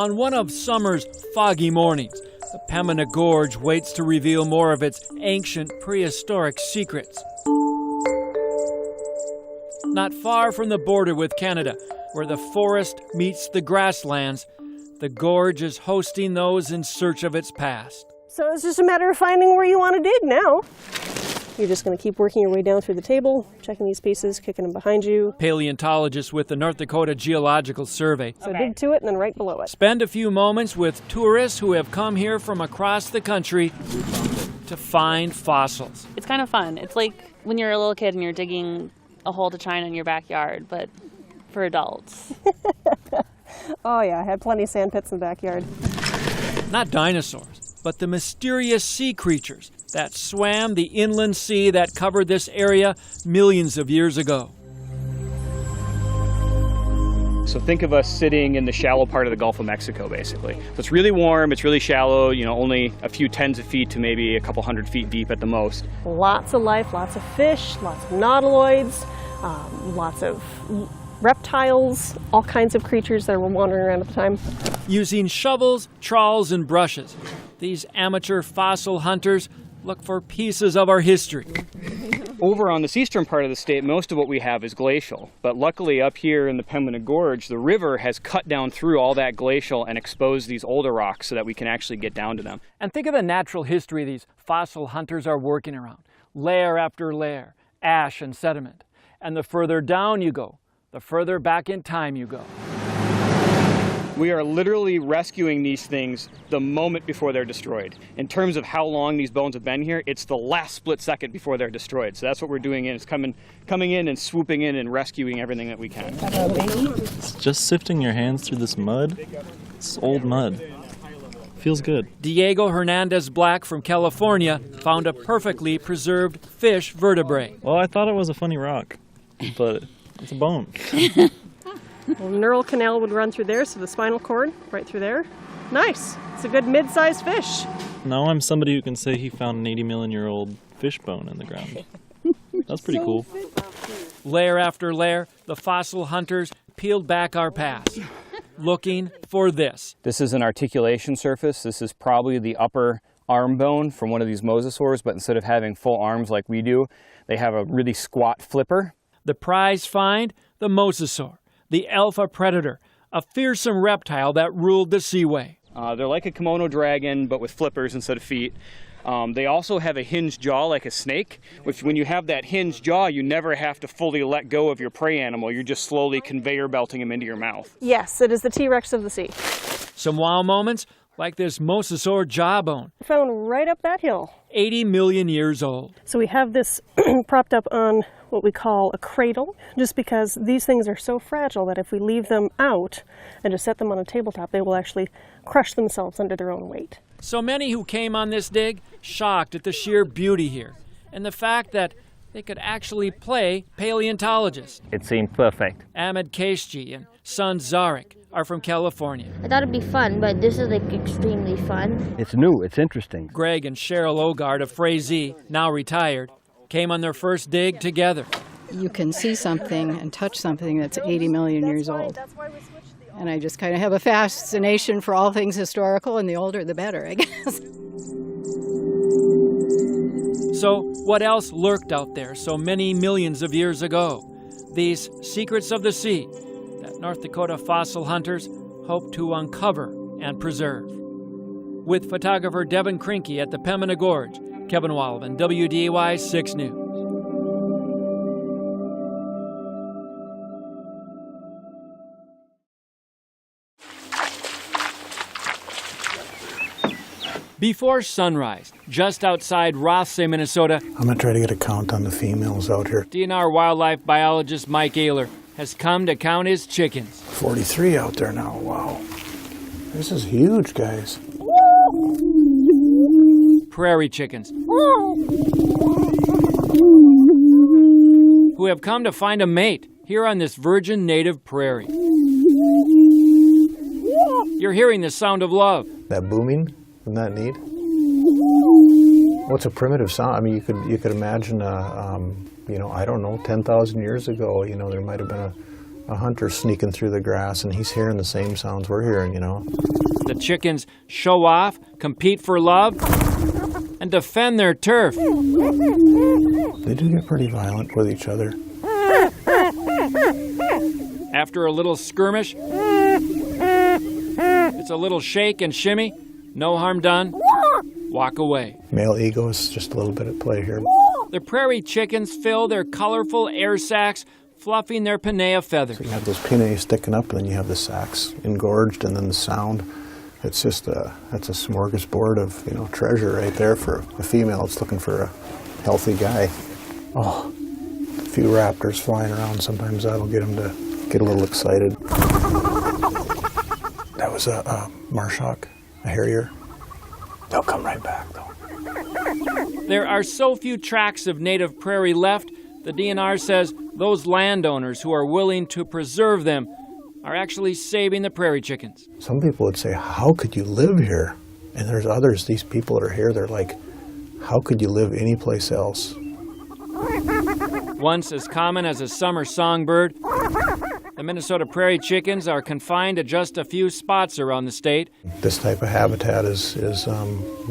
On one of summer's foggy mornings, the Pamona Gorge waits to reveal more of its ancient prehistoric secrets. Not far from the border with Canada, where the forest meets the grasslands, the gorge is hosting those in search of its past. So it's just a matter of finding where you want to dig now. You're just going to keep working your way down through the table, checking these pieces, kicking them behind you. Paleontologist with the North Dakota Geological Survey. So dig to it and then right below it. Spend a few moments with tourists who have come here from across the country to find fossils. It's kind of fun. It's like when you're a little kid and you're digging a hole to china in your backyard, but for adults. Oh yeah, I had plenty of sand pits in the backyard. Not dinosaurs, but the mysterious sea creatures that swam the inland sea that covered this area millions of years ago. So think of us sitting in the shallow part of the Gulf of Mexico, basically. So it's really warm, it's really shallow, only a few tens of feet to maybe a couple 100 feet deep at the most. Lots of life, lots of fish, lots of nautiloids, lots of reptiles, all kinds of creatures that were wandering around at the time. Using shovels, trawls, and brushes, these amateur fossil hunters look for pieces of our history. Over on this eastern part of the state, most of what we have is glacial. But luckily up here in the Pamona Gorge, the river has cut down through all that glacial and exposed these older rocks so that we can actually get down to them. And think of the natural history these fossil hunters are working around. Layer after layer, ash and sediment. And the further down you go, the further back in time you go. We are literally rescuing these things the moment before they're destroyed. In terms of how long these bones have been here, it's the last split second before they're destroyed. So that's what we're doing, is coming in and swooping in and rescuing everything that we can. It's just sifting your hands through this mud. It's old mud. Feels good. Diego Hernandez Black from California found a perfectly preserved fish vertebrae. Well, I thought it was a funny rock, but it's a bone. The neural canal would run through there, so the spinal cord right through there. Nice. It's a good mid-sized fish. Now I'm somebody who can say he found an 80-million-year-old fish bone in the ground. That's pretty cool. Layer after layer, the fossil hunters peeled back our past, looking for this. This is an articulation surface. This is probably the upper arm bone from one of these mosasaurs, but instead of having full arms like we do, they have a really squat flipper. The prize find, the mosasaur, the alpha predator, a fearsome reptile that ruled the seaway. They're like a kimono dragon, but with flippers instead of feet. They also have a hinged jaw like a snake, which when you have that hinged jaw, you never have to fully let go of your prey animal. You're just slowly conveyor belting him into your mouth. Yes, it is the T-Rex of the sea. Some wow moments, like this mosasaur jawbone. Found right up that hill. 80 million years old. So we have this propped up on what we call a cradle, just because these things are so fragile that if we leave them out and just set them on a tabletop, they will actually crush themselves under their own weight. So many who came on this dig shocked at the sheer beauty here and the fact that they could actually play paleontologist. It seemed perfect. Ahmed Keshji and son Zarek are from California. I thought it'd be fun, but this is like extremely fun. It's new, it's interesting. Greg and Cheryl Ogard of Frazee, now retired, came on their first dig together. You can see something and touch something that's 80 million years old. And I just kind of have a fascination for all things historical, and the older the better, I guess. So what else lurked out there so many millions of years ago? These secrets of the sea that North Dakota fossil hunters hope to uncover and preserve. With photographer Devin Krinke at the Pamona Gorge, Kevin Wildman, WDAY 6 News. Before sunrise, just outside Rothsay, Minnesota, I'm going to try to get a count on the females out here. DNR wildlife biologist Mike Ehler has come to count his chickens. 43 out there now, wow. This is huge, guys. Prairie chickens, who have come to find a mate here on this virgin native prairie. You're hearing the sound of love. That booming, isn't that neat? Well, it's a primitive sound. I mean, you could imagine, I don't know, 10,000 years ago, there might have been a hunter sneaking through the grass, and he's hearing the same sounds we're hearing, you know. The chickens show off, compete for love, and defend their turf. They do get pretty violent with each other. After a little skirmish, it's a little shake and shimmy, no harm done, walk away. Male ego is just a little bit at play here. The prairie chickens fill their colorful air sacs, fluffing their pinea feathers. So you have those pinnae sticking up, and then you have the sacs engorged, and then the sound. It's just that's a smorgasbord of, you know, treasure right there for a female that's looking for a healthy guy. Oh, a few raptors flying around, sometimes that'll get them to get a little excited. That was a marshhawk, a harrier. They'll come right back, though. There are so few tracts of native prairie left, the DNR says those landowners who are willing to preserve them are actually saving the prairie chickens. Some people would say, how could you live here? And there's others, these people that are here, they're like, how could you live anyplace else? Once as common as a summer songbird, the Minnesota prairie chickens are confined to just a few spots around the state. This type of habitat is you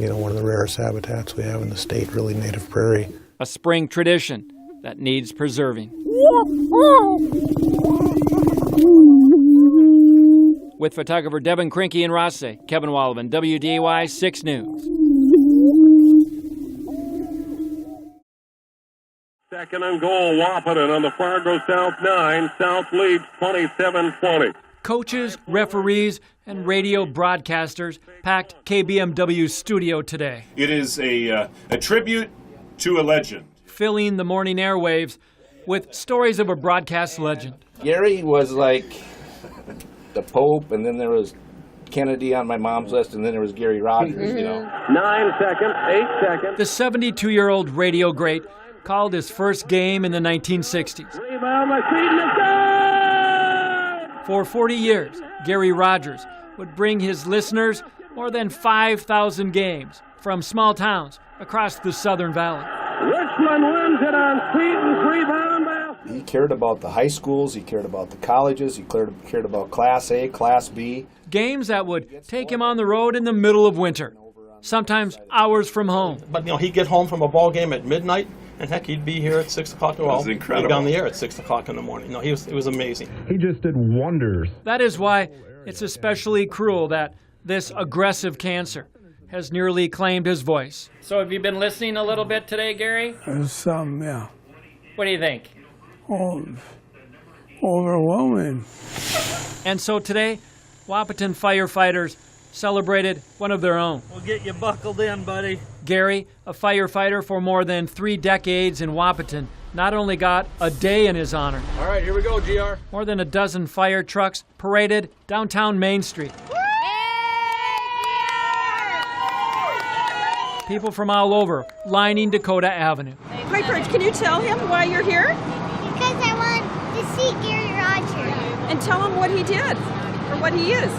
know, one of the rarest habitats we have in the state, really native prairie. A spring tradition that needs preserving. With photographer Devin Krinke in Rosse, Kevin Wallivan, WDY 6 News. Second and goal, Wahpeton on the Fargo South 9. South leads 27-20. Coaches, referees, and radio broadcasters packed KBMW's studio today. It is a tribute to a legend. Filling the morning airwaves with stories of a broadcast legend. Gary was like the Pope, and then there was Kennedy on my mom's list, and then there was Gary Rogers, you know. 9 seconds, 8 seconds. The 72-year-old radio great called his first game in the 1960s. Rebound, For 40 years, Gary Rogers would bring his listeners more than 5,000 games from small towns across the Southern Valley. Richland wins it on Seaton's rebound basket. He cared about the high schools, he cared about the colleges, he cared about Class A, Class B. Games that would take him on the road in the middle of winter, sometimes hours from home. But, you know, he'd get home from a ball game at midnight, and heck, he'd be here at 6 o'clock. Well, he'd be on the air at 6 o'clock in the morning. No, it was amazing. He just did wonders. That is why it's especially cruel that this aggressive cancer has nearly claimed his voice. So have you been listening a little bit today, Gary? Some, yeah. What do you think? Oh, overwhelming. And so today, Wahpeton firefighters celebrated one of their own. We'll get you buckled in, buddy. Gary, a firefighter for more than 3 decades in Wahpeton, not only got a day in his honor. All right, here we go, GR. More than a dozen fire trucks paraded downtown Main Street. People from all over lining Dakota Avenue. Piper, can you tell him why you're here? Because I want to see Gary Rogers. And tell him what he did, or what he is.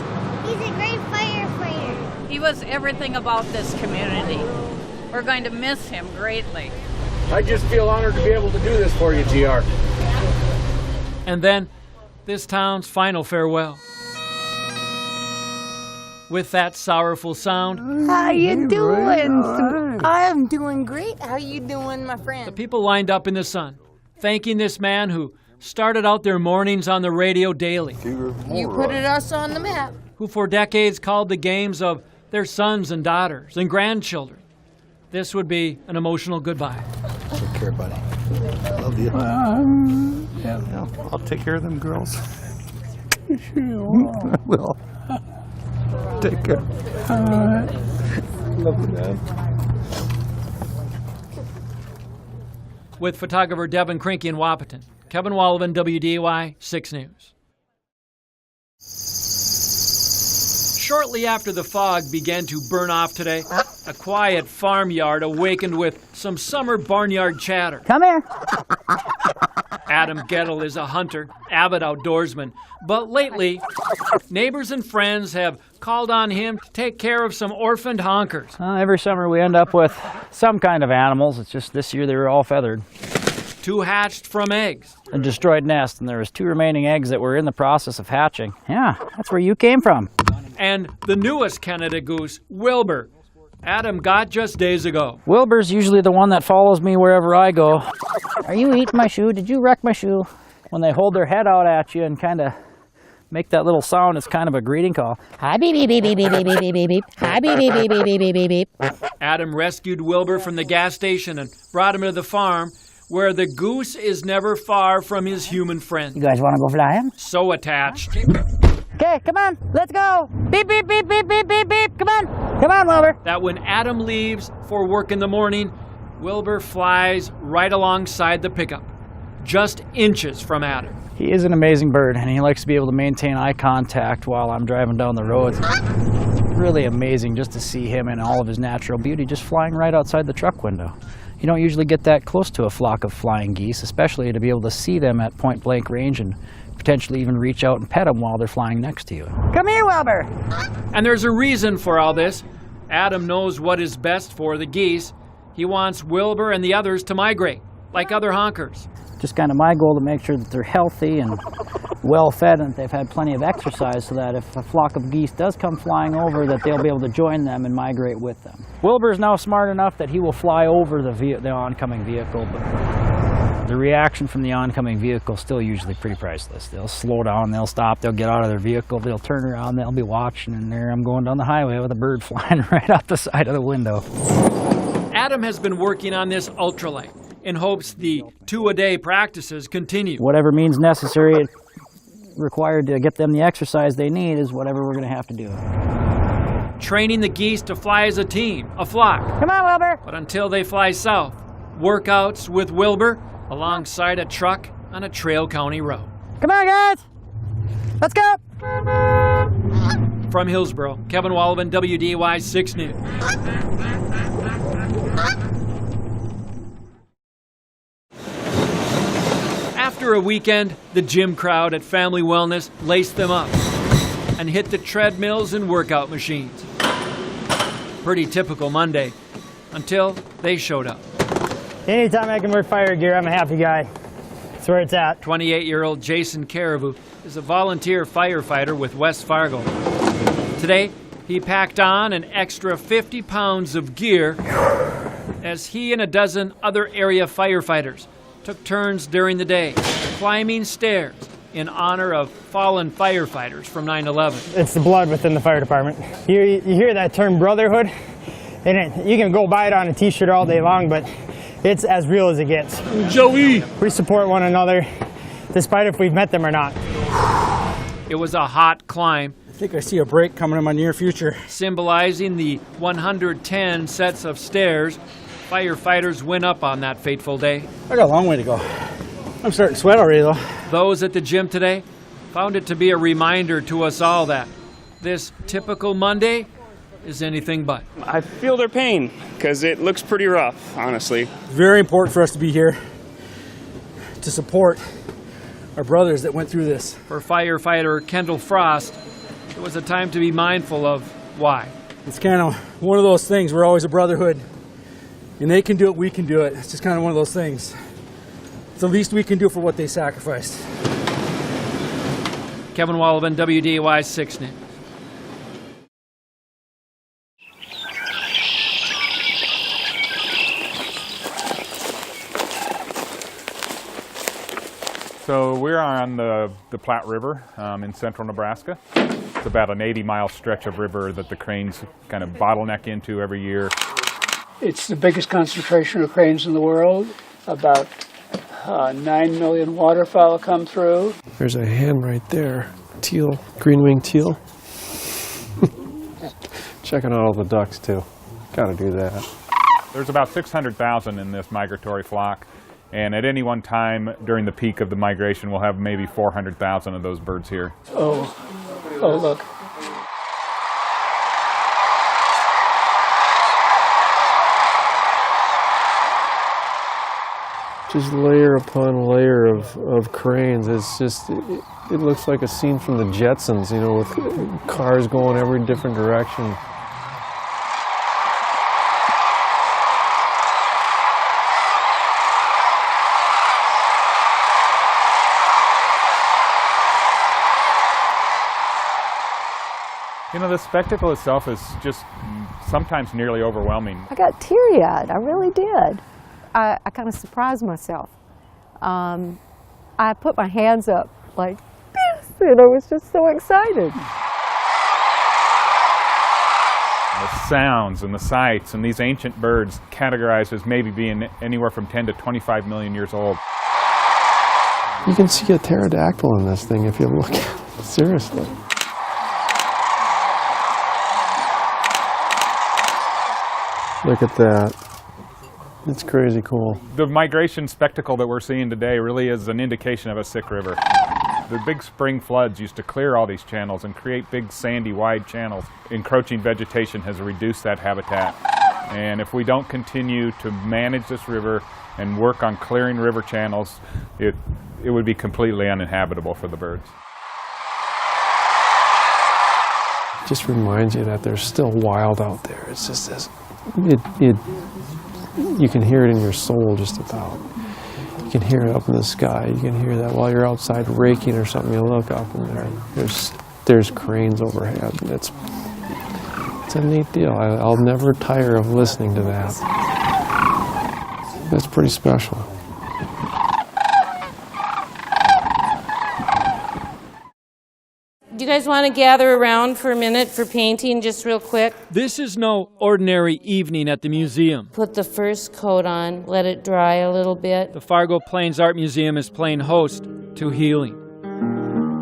He's a great firefighter. He was everything about this community. We're going to miss him greatly. I just feel honored to be able to do this for you, GR. And then, this town's final farewell. With that sorrowful sound. How you doing? I'm doing great. How you doing, my friend? The people lined up in the sun, thanking this man who started out their mornings on the radio daily. You put us on the map. Who for decades called the games of their sons and daughters and grandchildren. This would be an emotional goodbye. Take care, buddy. I love you. Yeah. I'll take care of them girls. Sure. I will. Take care. Love you, man. With photographer Devin Krinke in Wahpeton, Kevin Wallivan, WDY 6 News. Shortly after the fog began to burn off today, a quiet farmyard awakened with some summer barnyard chatter. Come here. Adam Gettle is a hunter, avid outdoorsman, but lately, neighbors and friends have called on him to take care of some orphaned honkers. Every summer we end up with some kind of animals. It's just this year they were all feathered. 2 hatched from eggs. A destroyed nest, and there was 2 remaining eggs that were in the process of hatching. Yeah, that's where you came from. And the newest Canada goose, Wilbur, Adam got just days ago. Wilbur's usually the one that follows me wherever I go. Are you eating my shoe? Did you wreck my shoe? When they hold their head out at you and kind of make that little sound, it's kind of a greeting call. Hi, beep, beep, beep, beep, beep, beep, beep, beep, beep. Hi, beep, beep, beep, beep, beep, beep, beep. Adam rescued Wilbur from the gas station and brought him to the farm, where the goose is never far from his human friend. You guys want to go flying? So attached. Okay, come on, let's go. Beep, beep, beep, beep, beep, beep, beep. Come on, Wilbur. That when Adam leaves for work in the morning, Wilbur flies right alongside the pickup, just inches from Adam. He is an amazing bird, and he likes to be able to maintain eye contact while I'm driving down the road. It's really amazing just to see him in all of his natural beauty, just flying right outside the truck window. You don't usually get that close to a flock of flying geese, especially to be able to see them at point-blank range and potentially even reach out and pet them while they're flying next to you. Come here, Wilbur! And there's a reason for all this. Adam knows what is best for the geese. He wants Wilbur and the others to migrate, like other honkers. Just kind of my goal to make sure that they're healthy and well-fed and that they've had plenty of exercise so that if a flock of geese does come flying over, that they'll be able to join them and migrate with them. Wilbur's now smart enough that he will fly over the oncoming vehicle, but the reaction from the oncoming vehicle is still usually pretty priceless. They'll slow down, they'll stop, they'll get out of their vehicle, they'll turn around, they'll be watching, and there I'm going down the highway with a bird flying right out the side of the window. Adam has been working on this ultralight in hopes the 2-a-day practices continue. Whatever means necessary required to get them the exercise they need is whatever we're going to have to do. Training the geese to fly as a team, a flock. Come on, Wilbur! But until they fly south, workouts with Wilbur alongside a truck on a Trail County road. Come on, guys! Let's go! From Hillsboro, Kevin Wallivan, WDY 6 News. After a weekend, the gym crowd at Family Wellness laced them up and hit the treadmills and workout machines. Pretty typical Monday, until they showed up. Anytime I can wear fire gear, I'm a happy guy. That's where it's at. 28-year-old Jason Caribou is a volunteer firefighter with West Fargo. Today, he packed on an extra 50 pounds of gear as he and a dozen other area firefighters took turns during the day climbing stairs in honor of fallen firefighters from 9/11. It's the blood within the fire department. You hear that term brotherhood, and you can go buy it on a t-shirt all day long, but it's as real as it gets. Joey! We support one another, despite if we've met them or not. It was a hot climb. I think I see a break coming in my near future. Symbolizing the 110 sets of stairs firefighters went up on that fateful day. I got a long way to go. I'm starting to sweat already, though. Those at the gym today found it to be a reminder to us all that this typical Monday is anything but. I feel their pain because it looks pretty rough, honestly. Very important for us to be here to support our brothers that went through this. For firefighter Kendall Frost, it was a time to be mindful of why. It's kind of one of those things. We're always a brotherhood. And they can do it, we can do it. It's just kind of one of those things. It's the least we can do for what they sacrificed. Kevin Wallivan, WDY 6 News. So we're on the Platte River in central Nebraska. It's about an 80-mile stretch of river that the cranes kind of bottleneck into every year. It's the biggest concentration of cranes in the world. About 9 million waterfowl come through. There's a hen right there, teal, green-winged teal. Checking out all the ducks too. Gotta do that. There's about 600,000 in this migratory flock, and at any one time during the peak of the migration, we'll have maybe 400,000 of those birds here. Oh, look. Just layer upon layer of cranes. It's just, it looks like a scene from the Jetsons, you know, with cars going every different direction. You know, the spectacle itself is just sometimes nearly overwhelming. I got teary-eyed, I really did. I kind of surprised myself. I put my hands up like this, and I was just so excited. The sounds and the sights and these ancient birds categorized as maybe being anywhere from 10 to 25 million years old. You can see a pterodactyl in this thing if you look at it, seriously. Look at that. It's crazy cool. The migration spectacle that we're seeing today really is an indication of a sick river. The big spring floods used to clear all these channels and create big sandy wide channels. Encroaching vegetation has reduced that habitat. And if we don't continue to manage this river and work on clearing river channels, it would be completely uninhabitable for the birds. It just reminds you that there's still wild out there. It's just this, you can hear it in your soul just about. You can hear it up in the sky. You can hear that while you're outside raking or something. You look up and there's cranes overhead. It's a neat deal. I'll never tire of listening to that. That's pretty special. Do you guys want to gather around for a minute for painting, just real quick? This is no ordinary evening at the museum. Put the first coat on, let it dry a little bit. The Fargo Plains Art Museum is playing host to healing.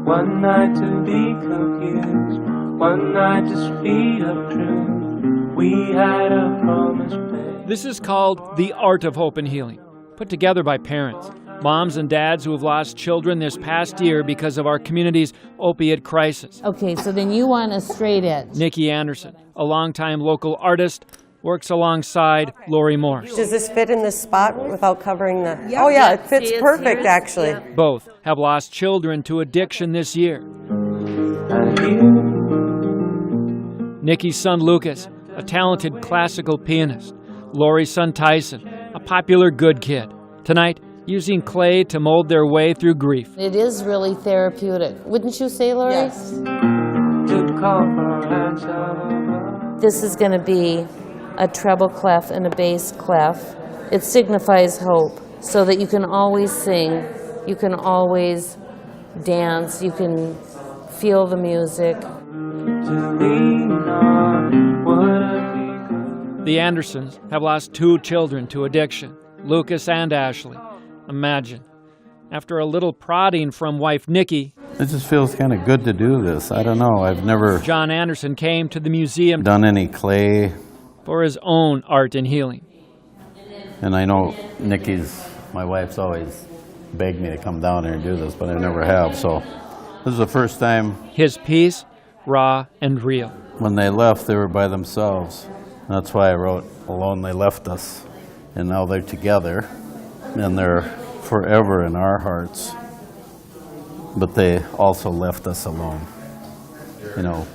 One night to be confused, one night to speed up truth. We had a promise made. This is called The Art of Hope and Healing, put together by parents. Moms and dads who have lost children this past year because of our community's opiate crisis. Okay, so then you want a straight edge. Nikki Anderson, a longtime local artist, works alongside Lori Morse. Does this fit in this spot without covering the... Yeah. Oh yeah, it fits See, perfect actually. Yeah. Both have lost children to addiction this year. Nikki's son Lucas, a talented classical pianist. Lori's son Tyson, a popular good kid. Tonight, using clay to mold their way through grief. It is really therapeutic. Wouldn't you say, Lori? Yes. This is going to be a treble clef and a bass clef. It signifies hope, so that you can always sing, you can always dance, you can feel the music. The Andersons have lost 2 children to addiction, Lucas and Ashley. Imagine. After a little prodding from wife Nikki, it just feels kind of good to do this. I don't know. I've never John Anderson came to the museum done any clay for his own art and healing. And I know my wife's always begged me to come down here and do this, but I never have. So this is the first time. His piece, raw and real. When they left, they were by themselves. That's why I wrote Alone They Left Us. And now they're together. And they're forever in our hearts, but they also left us alone, you know.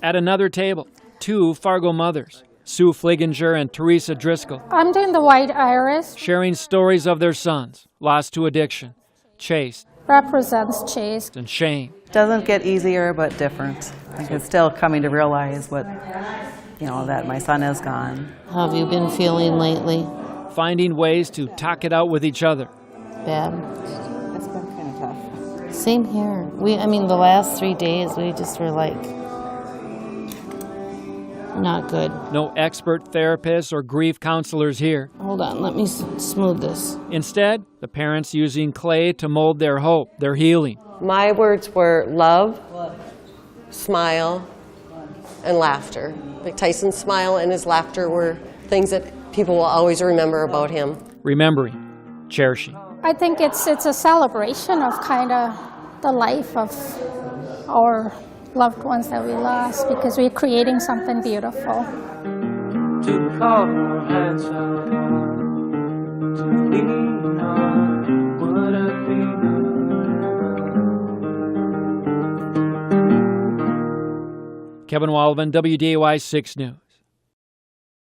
At another table, 2 Fargo mothers, Sue Fliginger and Teresa Driscoll. I'm doing the white iris. Sharing stories of their sons, lost to addiction, Chase. Represents Chase. And shame. Doesn't get easier, but different. I'm still coming to realize that my son is gone. How have you been feeling lately? Finding ways to talk it out with each other. Bad. It's been kind of tough. Same here. The last 3 days we just were like, not good. No expert therapists or grief counselors here. Hold on, let me smooth this. Instead, the parents using clay to mold their hope, their healing. My words were love, smile, and laughter. Like Tyson's smile and his laughter were things that people will always remember about him. Remembering, cherishing. I think it's a celebration of kind of the life of our loved ones that we lost, because we're creating something beautiful. Kevin Walvin, WDAY 6 News.